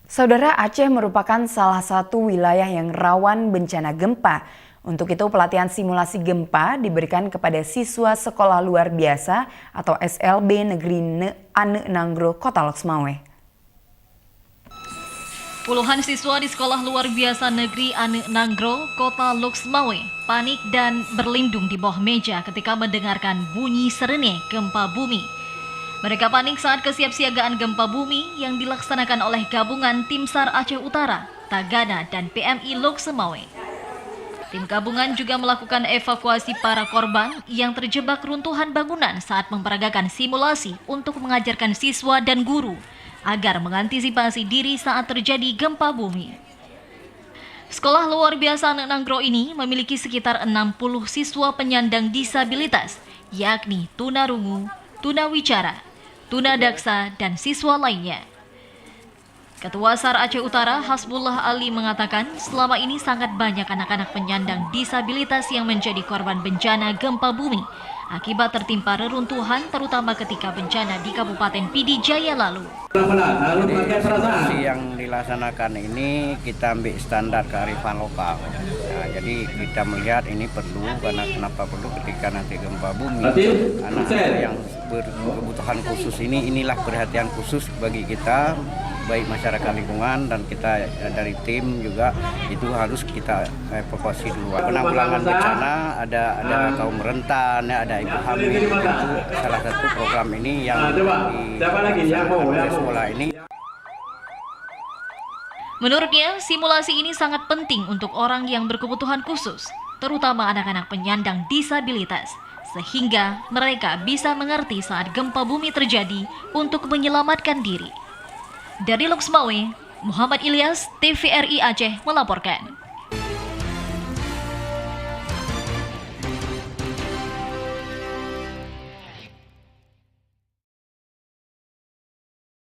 Saudara, Aceh merupakan salah satu wilayah yang rawan bencana gempa. Untuk itu pelatihan simulasi gempa diberikan kepada siswa sekolah luar biasa atau SLB Negeri Ane Nanggro, Kota Loksmawe. Puluhan siswa di sekolah luar biasa negeri Ane Nanggro, Kota Loksmawe, panik dan berlindung di bawah meja ketika mendengarkan bunyi serene gempa bumi. Mereka panik saat kesiapsiagaan gempa bumi yang dilaksanakan oleh gabungan Tim SAR Aceh Utara, Tagana, dan PMI Loksmawe. Tim gabungan juga melakukan evakuasi para korban yang terjebak runtuhan bangunan saat memperagakan simulasi untuk mengajarkan siswa dan guru agar mengantisipasi diri saat terjadi gempa bumi. Sekolah luar biasa Ane Nanggro ini memiliki sekitar 60 siswa penyandang disabilitas, yakni tunarungu, tunawicara, tunadaksa, dan siswa lainnya. Ketua SAR Aceh Utara, Hasbullah Ali, mengatakan selama ini sangat banyak anak-anak penyandang disabilitas yang menjadi korban bencana gempa bumi akibat tertimpa reruntuhan, terutama ketika bencana di Kabupaten Pidi Jaya lalu. Jadi, yang dilaksanakan ini kita ambil standar kearifan lokal. Nah, jadi kita melihat ini perlu, karena kenapa perlu ketika nanti gempa bumi, anak-anak yang berkebutuhan khusus inilah perhatian khusus bagi kita, baik masyarakat lingkungan dan kita dari tim juga itu harus kita evakuasi dulu. Penanggulangan bencana ada kaum rentan, ada ibu hamil, itu salah satu program ini yang dilaksanakan oleh sekolah ini. Menurutnya, simulasi ini sangat penting untuk orang yang berkebutuhan khusus, terutama anak-anak penyandang disabilitas, sehingga mereka bisa mengerti saat gempa bumi terjadi untuk menyelamatkan diri. Dari Loksmawe, Muhammad Ilyas, TVRI Aceh melaporkan.